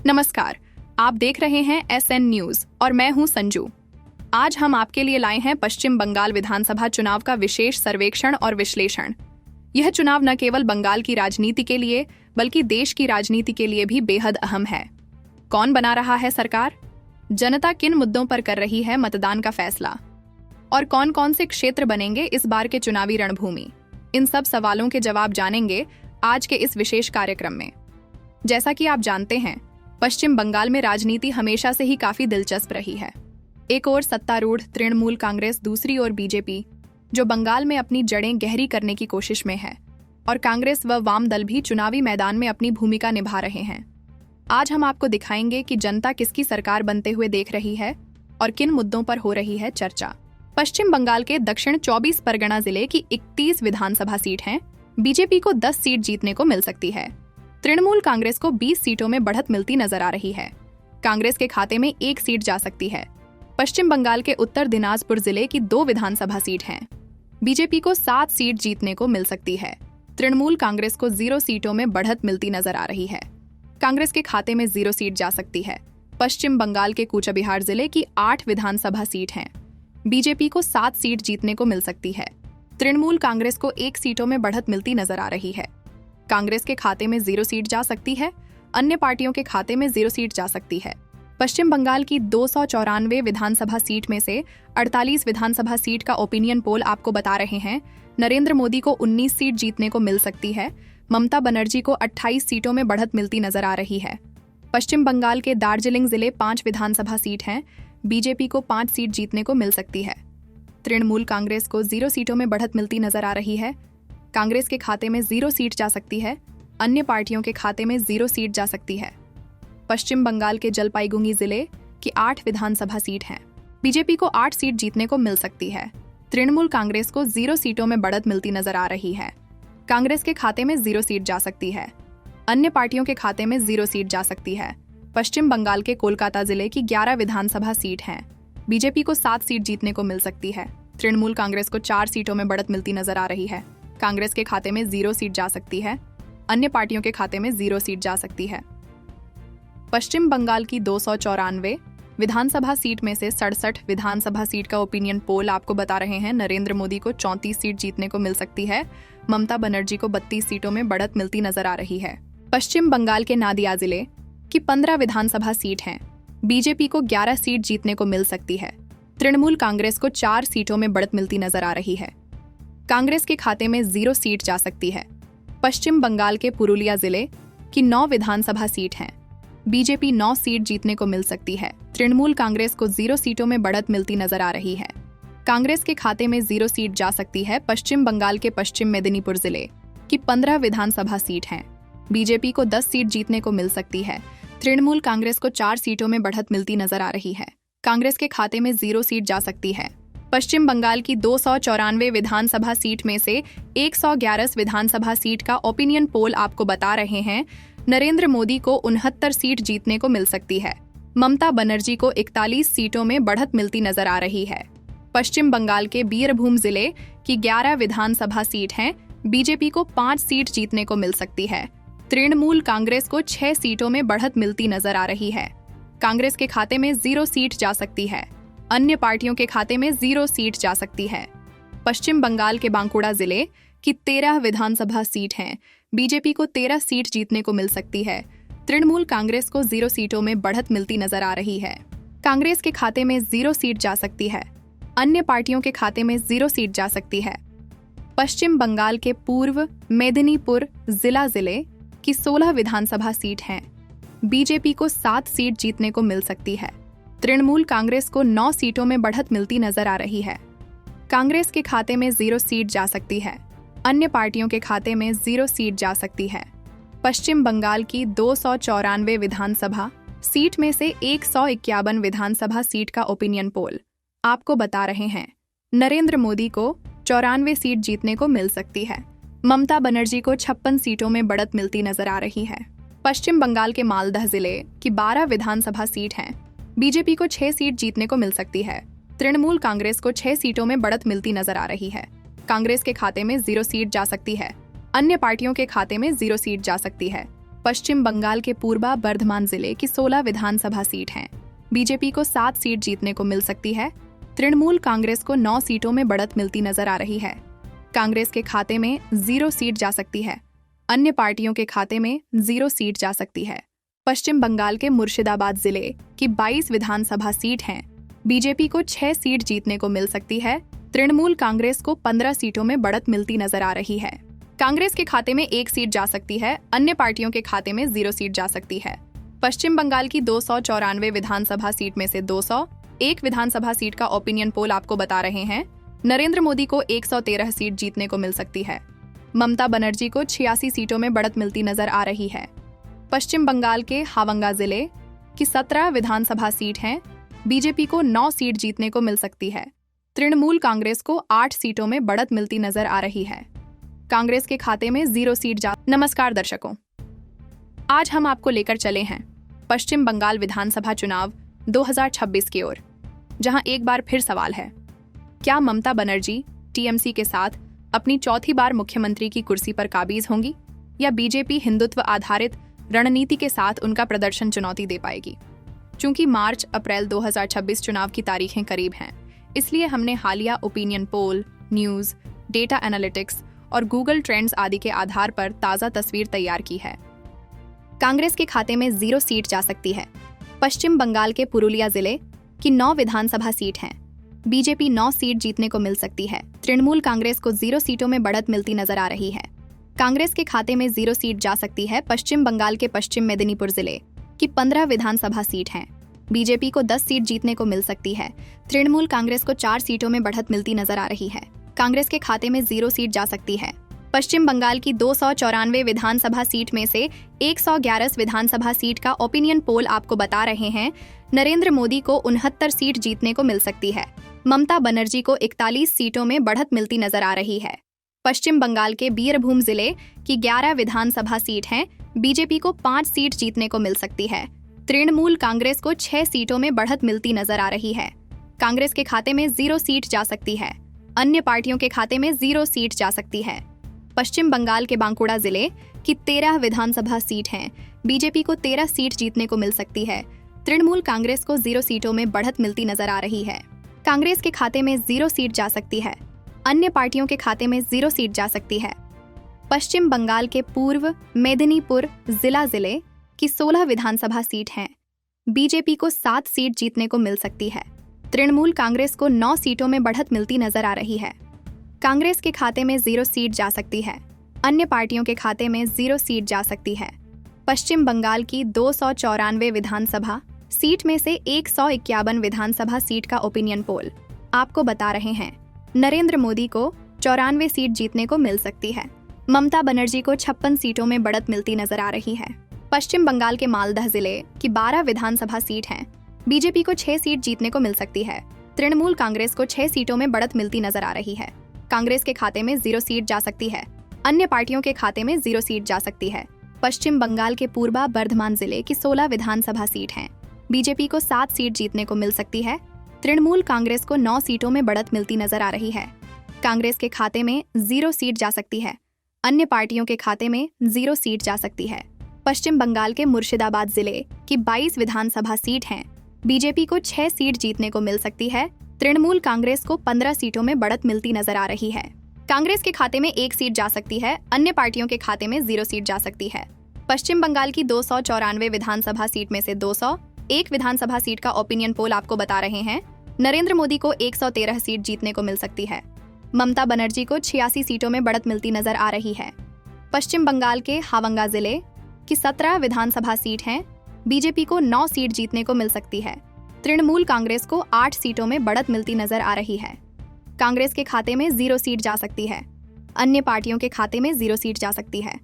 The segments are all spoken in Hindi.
नमस्कार, आप देख रहे हैं SN न्यूज और मैं हूं संजू। आज हम आपके लिए लाए हैं पश्चिम बंगाल विधानसभा चुनाव का विशेष सर्वेक्षण और विश्लेषण। यह चुनाव न केवल बंगाल की राजनीति के लिए बल्कि देश की राजनीति के लिए भी बेहद अहम है। कौन बना रहा है सरकार, जनता किन मुद्दों पर कर रही है मतदान का फैसला और कौन कौन से क्षेत्र बनेंगे इस बार के चुनावी रणभूमि, इन सब सवालों के जवाब जानेंगे आज के इस विशेष कार्यक्रम में। जैसा कि आप जानते हैं, पश्चिम बंगाल में राजनीति हमेशा से ही काफी दिलचस्प रही है। एक ओर सत्तारूढ़ तृणमूल कांग्रेस, दूसरी ओर बीजेपी, जो बंगाल में अपनी जड़ें गहरी करने की कोशिश में है, और कांग्रेस व वाम दल भी चुनावी मैदान में अपनी भूमिका निभा रहे हैं। आज हम आपको दिखाएंगे कि जनता किसकी सरकार बनते हुए देख रही है और किन मुद्दों पर हो रही है चर्चा। पश्चिम बंगाल के दक्षिण 24 परगना जिले की 31 विधानसभा सीट हैं। बीजेपी को 10 सीट जीतने को मिल सकती है। तृणमूल कांग्रेस को 20 सीटों में बढ़त मिलती नजर आ रही है। कांग्रेस के खाते में 1 सीट जा सकती है। पश्चिम बंगाल के उत्तर दिनाजपुर जिले की 2 विधानसभा सीट हैं। बीजेपी को 7 सीट जीतने को मिल सकती है। तृणमूल कांग्रेस को 0 सीटों में बढ़त मिलती नजर आ रही है। कांग्रेस के खाते में 0 सीट जा सकती है। पश्चिम बंगाल के कूचबिहार जिले की 8 विधानसभा सीट हैं। बीजेपी को 7 सीट जीतने को मिल सकती है। तृणमूल कांग्रेस को 1 सीटों में बढ़त मिलती नजर आ रही है। कांग्रेस के खाते में 0 सीट जा सकती है। अन्य पार्टियों के खाते में 0 सीट जा सकती है। पश्चिम बंगाल की 294 विधानसभा सीट में से 48 विधानसभा सीट का ओपिनियन पोल आपको बता रहे हैं नरेंद्र मोदी को 19 सीट जीतने को मिल सकती है। ममता बनर्जी को 28 सीटों में बढ़त मिलती नजर आ रही है। पश्चिम बंगाल के दार्जिलिंग जिले 5 विधानसभा सीट हैं। बीजेपी को 5 सीट जीतने को मिल सकती है। तृणमूल कांग्रेस को 0 सीटों में बढ़त मिलती नजर आ रही है। कांग्रेस के खाते में 0 सीट जा सकती है। अन्य पार्टियों के खाते में 0 सीट जा सकती है। पश्चिम बंगाल के जलपाईगुड़ी जिले की 8 विधानसभा सीट हैं। बीजेपी को 8 सीट जीतने को मिल सकती है। तृणमूल कांग्रेस को 0 सीटों में बढ़त मिलती नजर आ रही है। कांग्रेस के खाते में 0 सीट जा सकती है। अन्य पार्टियों के खाते में 0 सीट जा सकती है। पश्चिम बंगाल के कोलकाता जिले की 11 विधानसभा सीट हैं। बीजेपी को 7 सीट जीतने को मिल सकती है। तृणमूल कांग्रेस को 4 सीटों में बढ़त मिलती नजर आ रही है। कांग्रेस के खाते में 0 सीट जा सकती है। अन्य पार्टियों के खाते में 0 सीट जा सकती है। पश्चिम बंगाल की 294 विधानसभा सीट में से 67 विधानसभा सीट का ओपिनियन पोल आपको बता रहे हैं नरेंद्र मोदी को 34 सीट जीतने को मिल सकती है। ममता बनर्जी को 32 सीटों में बढ़त मिलती नजर आ रही है। पश्चिम बंगाल के नादिया जिले की 15 विधानसभा सीट हैं। बीजेपी को 11 सीट जीतने को मिल सकती है। तृणमूल कांग्रेस को 4 सीटों में बढ़त मिलती नजर आ रही है। कांग्रेस के खाते में 0 सीट जा सकती है। पश्चिम बंगाल के पुरुलिया जिले की 9 विधानसभा सीट हैं। बीजेपी 9 सीट जीतने को मिल सकती है। तृणमूल कांग्रेस को 0 सीटों में बढ़त मिलती नजर आ रही है। कांग्रेस के खाते में 0 सीट जा सकती है। पश्चिम बंगाल के पश्चिम मेदिनीपुर जिले की 15 विधानसभा सीट हैं। बीजेपी को 10 सीट जीतने को मिल सकती है। तृणमूल कांग्रेस को 4 सीटों में बढ़त मिलती नजर आ रही है। कांग्रेस के खाते में 0 सीट जा सकती है। पश्चिम बंगाल की 294 विधानसभा सीट में से 111 विधानसभा सीट का ओपिनियन पोल आपको बता रहे हैं नरेंद्र मोदी को 69 सीट जीतने को मिल सकती है। ममता बनर्जी को 41 सीटों में बढ़त मिलती नजर आ रही है। पश्चिम बंगाल के बीरभूम जिले की 11 विधानसभा सीट हैं। बीजेपी को 5 सीट जीतने को मिल सकती है। तृणमूल कांग्रेस को 6 सीटों में बढ़त मिलती नजर आ रही है। कांग्रेस के खाते में 0 सीट जा सकती है। अन्य पार्टियों के खाते में 0 सीट जा सकती है। पश्चिम बंगाल के बांकुड़ा जिले की 13 विधानसभा सीट हैं। बीजेपी को 13 सीट जीतने को मिल सकती है। तृणमूल कांग्रेस को 0 सीटों में बढ़त मिलती नजर आ रही है। कांग्रेस के खाते में 0 सीट जा सकती है। अन्य पार्टियों के खाते में 0 सीट जा सकती है। पश्चिम बंगाल के पूर्व मेदिनीपुर जिले की 16 विधानसभा सीट हैं। बीजेपी को 7 सीट जीतने को मिल सकती है। तृणमूल कांग्रेस को 9 सीटों में बढ़त मिलती नजर आ रही है। कांग्रेस के खाते में 0 सीट जा सकती है। अन्य पार्टियों के खाते में 0 सीट जा सकती है। पश्चिम बंगाल की 294 विधानसभा सीट में से 151 विधानसभा सीट का ओपिनियन पोल आपको बता रहे हैं नरेंद्र मोदी को 94 सीट जीतने को मिल सकती है। ममता बनर्जी को 56 सीटों में बढ़त मिलती नजर आ रही है। पश्चिम बंगाल के मालदह जिले की 12 विधानसभा सीट हैं। बीजेपी को 6 सीट जीतने को मिल सकती है। तृणमूल कांग्रेस को 6 सीटों में बढ़त मिलती नजर आ रही है। कांग्रेस के खाते में 0 सीट जा सकती है। अन्य पार्टियों के खाते में 0 सीट जा सकती है। पश्चिम बंगाल के पूर्वा बर्धमान जिले की 16 विधानसभा सीट हैं। बीजेपी को 7 सीट जीतने को मिल सकती है। तृणमूल कांग्रेस को 9 सीटों में बढ़त मिलती नजर आ रही है। कांग्रेस के खाते में 0 सीट जा सकती है। अन्य पार्टियों के खाते में 0 सीट जा सकती है। पश्चिम बंगाल के मुर्शिदाबाद जिले की 22 विधानसभा सीट हैं। बीजेपी को 6 सीट जीतने को मिल सकती है। तृणमूल कांग्रेस को 15 सीटों में बढ़त मिलती नजर आ रही है। कांग्रेस के खाते में 1 सीट जा सकती है। अन्य पार्टियों के खाते में 0 सीट जा सकती है। पश्चिम बंगाल की 294 विधानसभा सीट में से 201 विधानसभा सीट का ओपिनियन पोल आपको बता रहे हैं नरेंद्र मोदी को 113 सीट जीतने को मिल सकती है। ममता बनर्जी को 86 सीटों में बढ़त मिलती नजर आ रही है। पश्चिम बंगाल के हावंगा जिले की 17 विधानसभा सीट हैं। बीजेपी को 9 सीट जीतने को मिल सकती है। तृणमूल कांग्रेस को 8 सीटों में बढ़त मिलती नजर आ रही है। कांग्रेस के खाते में 0 सीट जा। नमस्कार दर्शकों, आज हम आपको लेकर चले हैं पश्चिम बंगाल विधानसभा चुनाव 2026 की ओर, जहां एक बार फिर सवाल है, क्या ममता बनर्जी टीएमसी के साथ अपनी चौथी बार मुख्यमंत्री की कुर्सी पर काबिज होंगी या बीजेपी हिंदुत्व आधारित रणनीति के साथ उनका प्रदर्शन चुनौती दे पाएगी। चूंकि मार्च-अप्रैल 2026 चुनाव की तारीखें करीब हैं, इसलिए हमने हालिया opinion poll, news, data analytics और गूगल ट्रेंड्स आदि के आधार पर ताज़ा तस्वीर तैयार की है। कांग्रेस के खाते में 0 सीट जा सकती है। पश्चिम बंगाल के पुरुलिया जिले की 9 विधानसभा सीट हैं। बीजेपी 9 सीट जीतने को मिल सकती है। तृणमूल कांग्रेस को 0 सीटों में बढ़त मिलती नजर आ रही है। कांग्रेस के खाते में 0 सीट जा सकती है। पश्चिम बंगाल के पश्चिम मेदिनीपुर जिले की 15 विधानसभा सीट हैं। बीजेपी को 10 सीट जीतने को मिल सकती है। तृणमूल कांग्रेस को 4 सीटों में बढ़त मिलती नजर आ रही है। कांग्रेस के खाते में 0 सीट जा सकती है। पश्चिम बंगाल की 294 विधानसभा सीट में से 111 विधानसभा सीट का ओपिनियन पोल आपको बता रहे हैं नरेंद्र मोदी को 69 सीट जीतने को मिल सकती है। ममता बनर्जी को 41 सीटों में बढ़त मिलती नजर आ रही है। पश्चिम बंगाल के बीरभूम जिले की 11 विधानसभा सीट हैं। बीजेपी को 5 सीट जीतने को मिल सकती है। तृणमूल कांग्रेस को 6 सीटों में बढ़त मिलती नजर आ रही है। कांग्रेस के खाते में 0 सीट जा सकती है। अन्य पार्टियों के खाते में 0 सीट जा सकती है। पश्चिम बंगाल के बांकुड़ा जिले की 13 विधानसभा सीट हैं। बीजेपी को 13 सीट जीतने को मिल सकती है। तृणमूल कांग्रेस को 0 सीटों में बढ़त मिलती नजर आ रही है। कांग्रेस के खाते में 0 सीट जा सकती है। अन्य पार्टियों के खाते में 0 सीट जा सकती है। पश्चिम बंगाल के पूर्व मेदिनीपुर जिले की 16 विधानसभा सीट हैं। बीजेपी को 7 सीट जीतने को मिल सकती है। तृणमूल कांग्रेस को 9 सीटों में बढ़त मिलती नजर आ रही है। कांग्रेस के खाते में 0 सीट जा सकती है। अन्य पार्टियों के खाते में 0 सीट जा सकती है। पश्चिम बंगाल की 294 विधानसभा सीट में से 151 विधानसभा सीट का ओपिनियन पोल आपको बता रहे हैं नरेंद्र मोदी को 94 सीट जीतने को मिल सकती है। ममता बनर्जी को 56 सीटों में बढ़त मिलती नजर आ रही है। पश्चिम बंगाल के मालदह जिले की 12 विधानसभा सीट हैं। बीजेपी को 6 सीट जीतने को मिल सकती है। तृणमूल कांग्रेस को 6 सीटों में बढ़त मिलती नजर आ रही है। कांग्रेस के खाते में 0 सीट जा सकती है। अन्य पार्टियों के खाते में 0 सीट जा सकती है। पश्चिम बंगाल के पूर्वा बर्धमान जिले की 16 विधानसभा सीट हैं। बीजेपी को 7 सीट जीतने को मिल सकती है। तृणमूल कांग्रेस को 9 सीटों में बढ़त मिलती नजर आ रही है। कांग्रेस के खाते में 0 सीट जा सकती है। अन्य पार्टियों के खाते में 0 सीट जा सकती है। पश्चिम बंगाल के मुर्शिदाबाद जिले की 22 विधानसभा सीट हैं। बीजेपी को 6 सीट जीतने को मिल सकती है। तृणमूल कांग्रेस को 15 सीटों में बढ़त मिलती नजर आ रही है। कांग्रेस के खाते में 1 सीट जा सकती है। अन्य पार्टियों के खाते में 0 सीट जा सकती है। पश्चिम बंगाल की 294 विधानसभा सीट में से 201 विधानसभा सीट का ओपिनियन पोल आपको बता रहे हैं नरेंद्र मोदी को 113 सीट जीतने को मिल सकती है। ममता बनर्जी को 86 सीटों में बढ़त मिलती नजर आ रही है। पश्चिम बंगाल के हावंगा जिले की 17 विधानसभा सीट हैं। बीजेपी को 9 सीट जीतने को मिल सकती है। तृणमूल कांग्रेस को 8 सीटों में बढ़त मिलती नजर आ रही है। कांग्रेस के खाते में 0 सीट जा सकती है। अन्य पार्टियों के खाते में 0 सीट जा सकती है।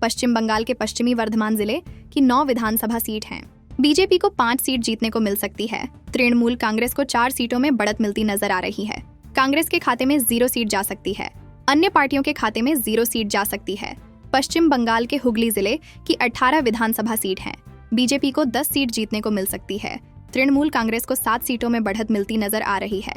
पश्चिम बंगाल के पश्चिमी वर्धमान जिले की 9 विधानसभा सीट हैं। बीजेपी को 5 सीट जीतने को मिल सकती है। तृणमूल कांग्रेस को 4 सीटों में बढ़त मिलती नजर आ रही है। कांग्रेस के खाते में 0 सीट जा सकती है। अन्य पार्टियों के खाते में 0 सीट जा सकती है। पश्चिम बंगाल के हुगली जिले की 18 विधानसभा सीट हैं। बीजेपी को 10 सीट जीतने को मिल सकती है। तृणमूल कांग्रेस को 7 सीटों में बढ़त मिलती नजर आ रही है।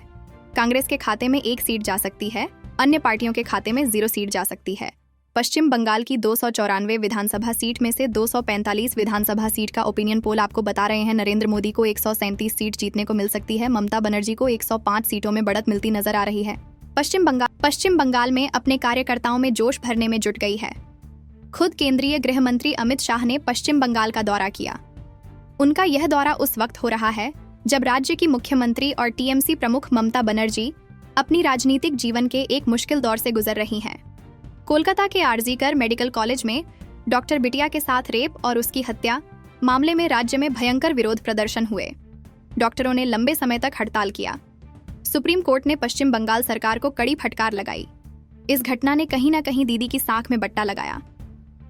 कांग्रेस के खाते में 1 सीट जा सकती है। अन्य पार्टियों के खाते में 0 सीट जा सकती है। पश्चिम बंगाल की 294 विधानसभा सीट में से 245 विधानसभा सीट का ओपिनियन पोल आपको बता रहे हैं नरेंद्र मोदी को 137 सीट जीतने को मिल सकती है। ममता बनर्जी को 105 सीटों में बढ़त मिलती नजर आ रही है। पश्चिम बंगाल में अपने कार्यकर्ताओं में जोश भरने में जुट गई है। खुद केंद्रीय गृह मंत्री अमित शाह ने पश्चिम बंगाल का दौरा किया। उनका यह दौरा उस वक्त हो रहा है जब राज्य की मुख्यमंत्री और टीएमसी प्रमुख ममता बनर्जी अपनी राजनीतिक जीवन के एक मुश्किल दौर से गुजर रही हैं। कोलकाता के आरजीकर मेडिकल कॉलेज में डॉक्टर बिटिया के साथ रेप और उसकी हत्या मामले में राज्य में भयंकर विरोध प्रदर्शन हुए। डॉक्टरों ने लंबे समय तक हड़ताल किया। सुप्रीम कोर्ट ने पश्चिम बंगाल सरकार को कड़ी फटकार लगाई। इस घटना ने कहीं न कहीं दीदी की साख में बट्टा लगाया।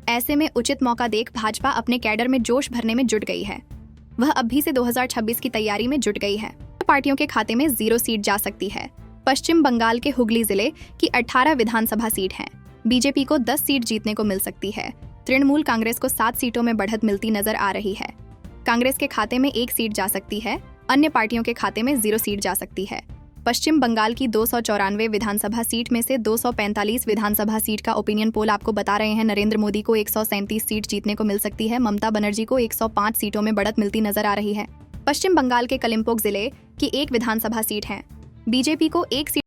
ऐसे में उचित मौका देख भाजपा अपने कैडर में जोश भरने में जुट गई है। वह अभी से 2026 की तैयारी में जुट गई है। पार्टियों के खाते में 0 सीट जा सकती है। पश्चिम बंगाल के हुगली जिले की 18 विधानसभा सीट हैं। बीजेपी को 10 सीट जीतने को मिल सकती है। तृणमूल कांग्रेस को 7 सीटों में बढ़त मिलती नजर आ रही है। कांग्रेस के खाते में 1 सीट जा सकती है। अन्य पार्टियों के खाते में 0 सीट जा सकती है। पश्चिम बंगाल की 294 विधानसभा सीट में से 245 विधानसभा सीट का ओपिनियन पोल आपको बता रहे हैं नरेंद्र मोदी को 137 सीट जीतने को मिल सकती है। ममता बनर्जी को 105 सीटों में बढ़त मिलती नजर आ रही है। पश्चिम बंगाल के कलिम्पोंग जिले की 1 विधानसभा सीट है। बीजेपी को 1 सीट